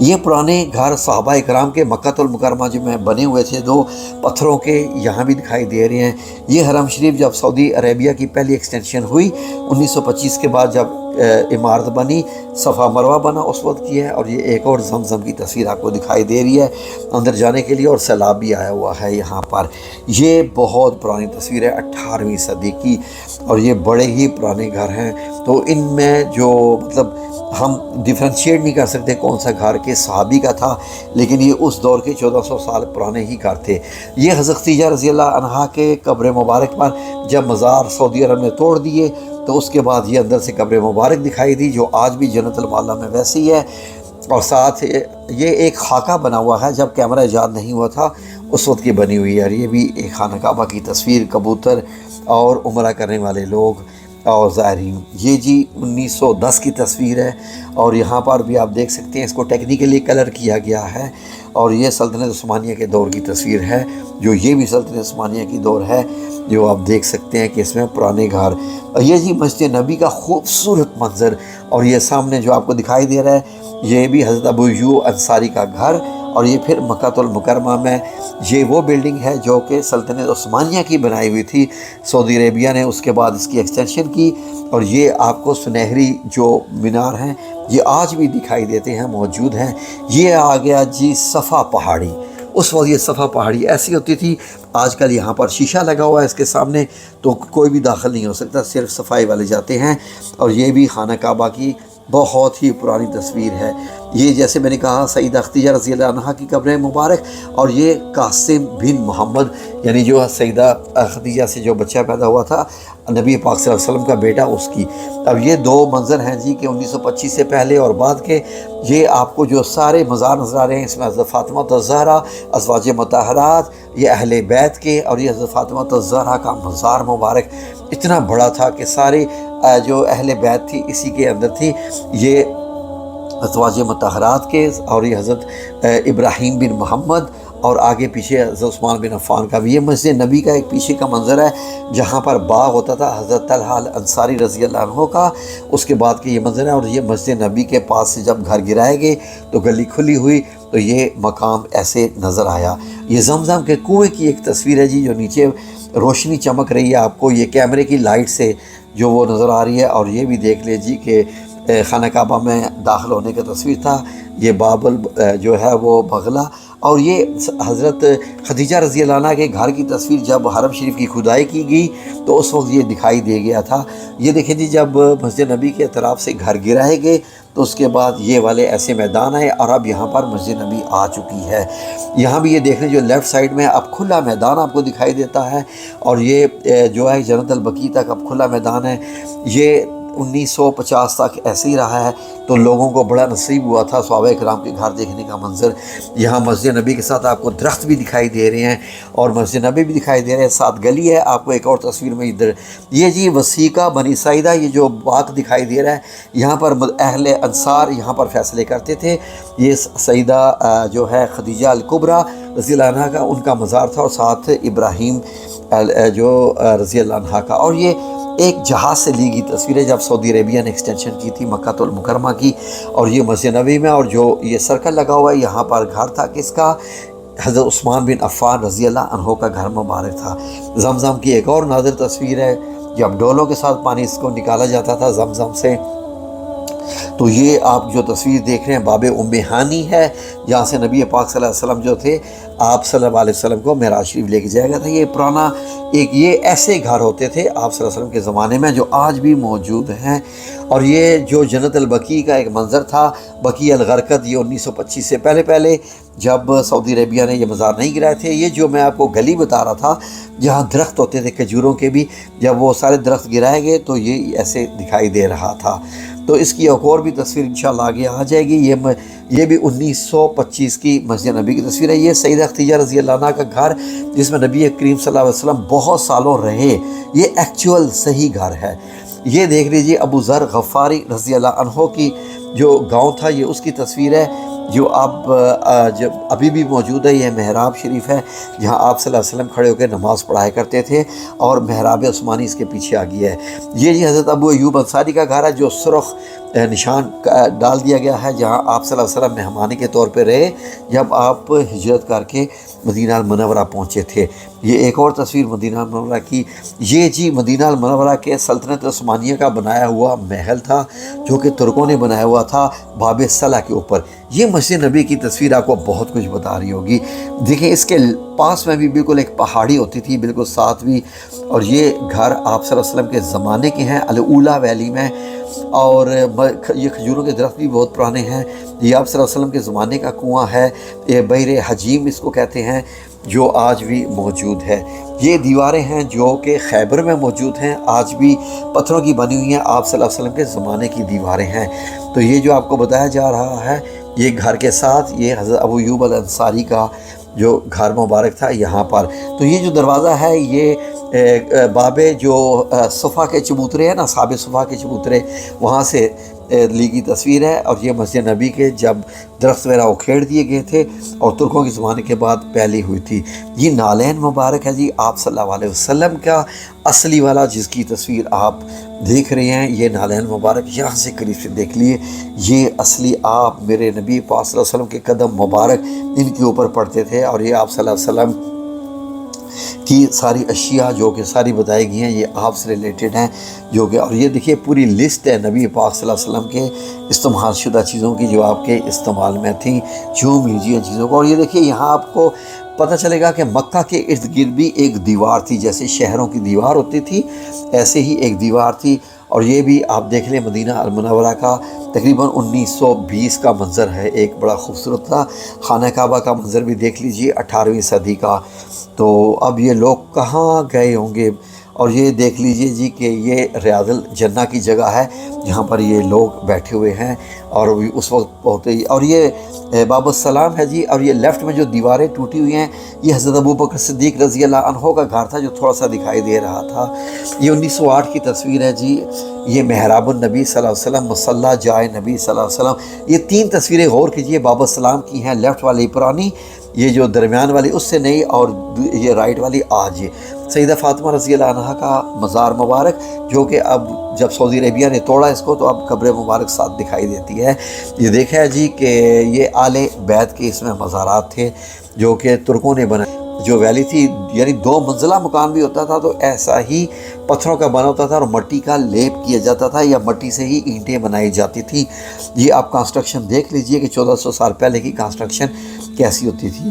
یہ پرانے گھر صحابہ اکرام کے مکۃ المکرمہ جو میں بنے ہوئے تھے، دو پتھروں کے، یہاں بھی دکھائی دے رہے ہیں۔ یہ حرم شریف جب سعودی عربیہ کی پہلی ایکسٹینشن ہوئی 1925 کے بعد، جب عمارت بنی، صفا مروہ بنا، اس وقت کی ہے۔ اور یہ ایک اور زمزم کی تصویر آپ کو دکھائی دے رہی ہے اندر جانے کے لیے، اور سیلاب بھی آیا ہوا ہے یہاں پر۔ یہ بہت پرانی تصویر ہے 18ویں صدی کی، اور یہ بڑے ہی پرانے گھر ہیں۔ تو ان میں جو مطلب ہم ڈیفرینشیٹ نہیں کر سکتے کون سا گھر کے صحابی کا تھا، لیکن یہ اس دور کے 1400 سال پرانے ہی گھر تھے۔ یہ حضرت خدیجہ رضی اللہ عنہا کے قبر مبارک پر جب مزار سعودی عرب نے توڑ دیے تو اس کے بعد یہ اندر سے قبر مبارک دکھائی دی، جو آج بھی جنت المعلیٰ میں ویسی ہے۔ اور ساتھ یہ ایک خاکہ بنا ہوا ہے، جب کیمرہ ایجاد نہیں ہوا تھا اس وقت کی بنی ہوئی ہے۔ اور یہ بھی ایک خانہ کعبہ کی تصویر، کبوتر اور عمرہ کرنے والے لوگ اور زائرین۔ یہ جی 1910 کی تصویر ہے، اور یہاں پر بھی آپ دیکھ سکتے ہیں اس کو ٹیکنیکلی کلر کیا گیا ہے۔ اور یہ سلطنت عثمانیہ کے دور کی تصویر ہے، جو یہ بھی سلطنت عثمانیہ کی دور ہے، جو آپ دیکھ سکتے ہیں کہ اس میں پرانے گھر۔ اور یہ جی مسجد نبی کا خوبصورت منظر، اور یہ سامنے جو آپ کو دکھائی دے رہا ہے یہ بھی حضرت ابو ایوب انصاری کا گھر۔ اور یہ پھر مکۃ المکرمہ میں یہ وہ بلڈنگ ہے جو کہ سلطنت عثمانیہ کی بنائی ہوئی تھی، سعودی عربیہ نے اس کے بعد اس کی ایکسٹینشن کی۔ اور یہ آپ کو سنہری جو مینار ہیں یہ آج بھی دکھائی دیتے ہیں، موجود ہیں۔ یہ آ گیا جی صفا پہاڑی۔ اس وقت یہ صفا پہاڑی ایسی ہوتی تھی، آج کل یہاں پر شیشہ لگا ہوا ہے اس کے سامنے، تو کوئی بھی داخل نہیں ہو سکتا، صرف صفائی والے جاتے ہیں۔ اور یہ بھی خانہ کعبہ کی بہت ہی پرانی تصویر ہے۔ یہ جیسے میں نے کہا سیدہ خدیجہ رضی اللہ عنہا کی قبر مبارک، اور یہ قاسم بن محمد، یعنی جو سیدہ خدیجہ سے جو بچہ پیدا ہوا تھا نبی پاک صلی اللہ علیہ وسلم کا بیٹا، اس کی۔ اب یہ دو منظر ہیں جی کہ 1925 سے پہلے اور بعد کے۔ یہ آپ کو جو سارے مزار نظر آ رہے ہیں، اس میں حضرت فاطمہ الزہرا، ازواج مطہرات، یہ اہل بیت کے، اور یہ حضرت فاطمہ الزہرا کا مزار مبارک اتنا بڑا تھا کہ سارے جو اہل بیت تھی اسی کے اندر تھی۔ یہ ازواج مطہرات کے، اور یہ حضرت ابراہیم بن محمد، اور آگے پیچھے حضرت عثمان بن عفان کا بھی۔ یہ مسجد نبی کا ایک پیچھے کا منظر ہے جہاں پر باغ ہوتا تھا حضرت طلحہ انصاری رضی اللہ عنہ کا، اس کے بعد کے یہ منظر ہے۔ اور یہ مسجد نبی کے پاس سے جب گھر گرائے گئے تو گلی کھلی ہوئی تو یہ مقام ایسے نظر آیا۔ یہ زمزم کے کنویں کی ایک تصویر ہے جی، جو نیچے روشنی چمک رہی ہے آپ کو یہ کیمرے کی لائٹ سے جو وہ نظر آ رہی ہے۔ اور یہ بھی دیکھ لیجیے کہ خانہ کعبہ میں داخل ہونے کا تصویر تھا، یہ بابل جو ہے وہ بغلہ۔ اور یہ حضرت خدیجہ رضی اللہ عنہ کے گھر کی تصویر جب حرم شریف کی کھدائی کی گئی تو اس وقت یہ دکھائی دے گیا تھا۔ یہ دیکھیں جی جب مسجد نبی کے اطراف سے گھر گرائے گئے تو اس کے بعد یہ والے ایسے میدان آئے، اور اب یہاں پر مسجد نبی آ چکی ہے۔ یہاں بھی یہ دیکھ لیں جو لیفٹ سائڈ میں اب کھلا میدان آپ کو دکھائی دیتا ہے، اور یہ جو ہے جنت البقیع تک اب کھلا میدان ہے۔ یہ 1950 تک ایسے ہی رہا ہے، تو لوگوں کو بڑا نصیب ہوا تھا صحابہ کرام کے گھر دیکھنے کا منظر۔ یہاں مسجد نبی کے ساتھ آپ کو درخت بھی دکھائی دے رہے ہیں، اور مسجد نبی بھی دکھائی دے رہے ہیں، ساتھ گلی ہے۔ آپ کو ایک اور تصویر میں ادھر یہ جی وسیقہ بنی سعیدہ، یہ جو باغ دکھائی دے رہا ہے، یہاں پر اہل انصار یہاں پر فیصلے کرتے تھے۔ یہ سیدہ جو ہے خدیجہ الکبریٰ رضی اللہ عنہا کا ان کا مزار تھا، اور ساتھ ابراہیم جو رضی اللہ عنہ کا۔ اور یہ ایک جہاز سے لی گئی تصویر ہے جب سعودی عربیہ نے ایکسٹینشن کی تھی مکۃ المکرمہ کی۔ اور یہ مسجد نبی میں، اور جو یہ سرکل لگا ہوا ہے یہاں پر گھر تھا کس کا؟ حضرت عثمان بن عفان رضی اللہ عنہ کا گھر مبارک تھا۔ زمزم کی ایک اور نادر تصویر ہے، جب ڈولوں کے ساتھ پانی اس کو نکالا جاتا تھا زمزم سے۔ تو یہ آپ جو تصویر دیکھ رہے ہیں باب ام ہانی ہے، جہاں سے نبی پاک صلی اللہ علیہ وسلم جو تھے آپ صلی اللہ علیہ وسلم کو معراج شریف لے کے جایا گیا تھا۔ یہ پرانا ایک یہ ایسے گھر ہوتے تھے آپ صلی اللہ علیہ وسلم کے زمانے میں جو آج بھی موجود ہیں۔ اور یہ جو جنت البقیع کا ایک منظر تھا، بقیع الغرقد، یہ 1925 سے پہلے جب سعودی عربیہ نے یہ مزار نہیں گرائے تھے۔ یہ جو میں آپ کو گلی بتا رہا تھا جہاں درخت ہوتے تھے کھجوروں کے بھی، جب وہ سارے درخت گرائے گئے تو یہ ایسے دکھائی دے رہا تھا۔ تو اس کی ایک اور بھی تصویر انشاءاللہ آگے آ جائے گی۔ یہ بھی 1925 کی مسجد نبی کی تصویر ہے۔ یہ سیدہ خدیجہ رضی اللہ عنہ کا گھر جس میں نبی کریم صلی اللہ علیہ وسلم بہت سالوں رہے، یہ ایکچول صحیح گھر ہے۔ یہ دیکھ لیجیے ابو ذر غفاری رضی اللہ عنہ کی جو گاؤں تھا، یہ اس کی تصویر ہے جو اب جب ابھی بھی موجود ہے۔ یہ محراب شریف ہے جہاں آپ صلی اللہ علیہ وسلم کھڑے ہو کے نماز پڑھایا کرتے تھے، اور محراب عثمانی اس کے پیچھے آ گئی ہے۔ یہ جی حضرت ابو ایوب انصاری کا گھر ہے جو سرخ نشان ڈال دیا گیا ہے جہاں آپ صلی اللہ علیہ وسلم مہمانی کے طور پہ رہے جب آپ ہجرت کر کے مدینہ المنورہ پہنچے تھے۔ یہ ایک اور تصویر مدینہ المنورہ کی، یہ جی مدینہ المنورہ کے سلطنت عثمانیہ کا بنایا ہوا محل تھا جو کہ ترکوں نے بنایا ہوا تھا باب صلہ کے اوپر۔ یہ مسجد نبی کی تصویر آپ کو بہت کچھ بتا رہی ہوگی۔ دیکھیں اس کے پاس میں بھی بالکل ایک پہاڑی ہوتی تھی بالکل ساتھ بھی، اور یہ گھر آپ صلی اللہ علیہ وسلم کے زمانے کے ہیں الاولیٰ ویلی میں، اور یہ کھجوروں کے درخت بھی بہت پرانے ہیں۔ یہ آپ صلی اللہ علیہ وسلم کے زمانے کا کنواں ہے، یہ بئر حجیم اس کو کہتے ہیں، جو آج بھی موجود ہے۔ یہ دیواریں ہیں جو کہ خیبر میں موجود ہیں، آج بھی پتھروں کی بنی ہوئی ہیں، آپ صلی اللہ علیہ وسلم کے زمانے کی دیواریں ہیں۔ تو یہ جو آپ کو بتایا جا رہا ہے یہ گھر کے ساتھ یہ حضرت ابو ایوب الانصاری کا جو گھر مبارک تھا یہاں پر۔ تو یہ جو دروازہ ہے یہ باب جو صفا کے چبوترے ہیں نا، صحاب صفا کے چبوترے، وہاں سے لی گئی تصویر ہے، اور یہ مسجد نبی کے جب درخت وغیرہ اکھیڑ دیے گئے تھے اور ترکوں کے زمانے کے بعد پھیلی ہوئی تھی۔ یہ نالین مبارک ہے جی آپ صلی اللہ علیہ وسلم کا اصلی والا، جس کی تصویر آپ دیکھ رہے ہیں۔ یہ نالین مبارک یہاں سے قریب سے دیکھ لیے، یہ اصلی آپ میرے نبی پاک صلی اللہ علیہ وسلم کے قدم مبارک ان کے اوپر پڑتے تھے، اور یہ آپ صلی اللہ علیہ وسلم کی ساری اشیاء جو کہ ساری بتائی گئی ہیں یہ آپ سے ریلیٹڈ ہیں، جو کہ اور یہ دیکھیے پوری لسٹ ہے نبی پاک صلی اللہ علیہ وسلم کے استعمال شدہ چیزوں کی جو آپ کے استعمال میں تھیں۔ چوم لیجیے ان چیزوں کو، اور یہ دیکھیے یہاں آپ کو پتہ چلے گا کہ مکہ کے ارد گرد بھی ایک دیوار تھی، جیسے شہروں کی دیوار ہوتی تھی ایسے ہی ایک دیوار تھی۔ اور یہ بھی آپ دیکھ لیں مدینہ المنورہ کا تقریباً 1920 کا منظر ہے، ایک بڑا خوبصورت تھا۔ خانہ کعبہ کا منظر بھی دیکھ لیجئے 18ویں صدی کا۔ تو اب یہ لوگ کہاں گئے ہوں گے، اور یہ دیکھ لیجئے جی کہ یہ ریاض الجنہ کی جگہ ہے جہاں پر یہ لوگ بیٹھے ہوئے ہیں، اور اس وقت ہوتے ہی، اور یہ باب السلام ہے جی، اور یہ لیفٹ میں جو دیواریں ٹوٹی ہوئی ہیں یہ حضرت ابوبکر صدیق رضی اللہ عنہ کا گھر تھا جو تھوڑا سا دکھائی دے رہا تھا۔ یہ 1908 کی تصویر ہے جی، یہ محراب النبی صلی اللہ علیہ وسلم، مصلی جائے نبی صلی اللہ علیہ وسلم۔ یہ 3 تصویریں غور کیجئے، باب السلام کی ہیں، لیفٹ والی پرانی، یہ جو درمیان والی اس سے نئی، اور یہ رائٹ والی آج یہ سیدہ فاطمہ رضی اللہ عنہا کا مزار مبارک، جو کہ اب جب سعودی عربیہ نے توڑا اس کو تو اب قبر مبارک ساتھ دکھائی دیتی ہے۔ یہ دیکھا ہے جی کہ یہ آل بیت کے اس میں مزارات تھے جو کہ ترکوں نے بنائے۔ جو ویلی تھی یعنی 2 منزلہ مکان بھی ہوتا تھا تو ایسا ہی پتھروں کا بنا ہوتا تھا اور مٹی کا لیپ کیا جاتا تھا، یا مٹی سے ہی اینٹیں بنائی جاتی تھی۔ یہ آپ کنسٹرکشن دیکھ لیجئے کہ 1400 سال پہلے کی کنسٹرکشن کیسی ہوتی تھی۔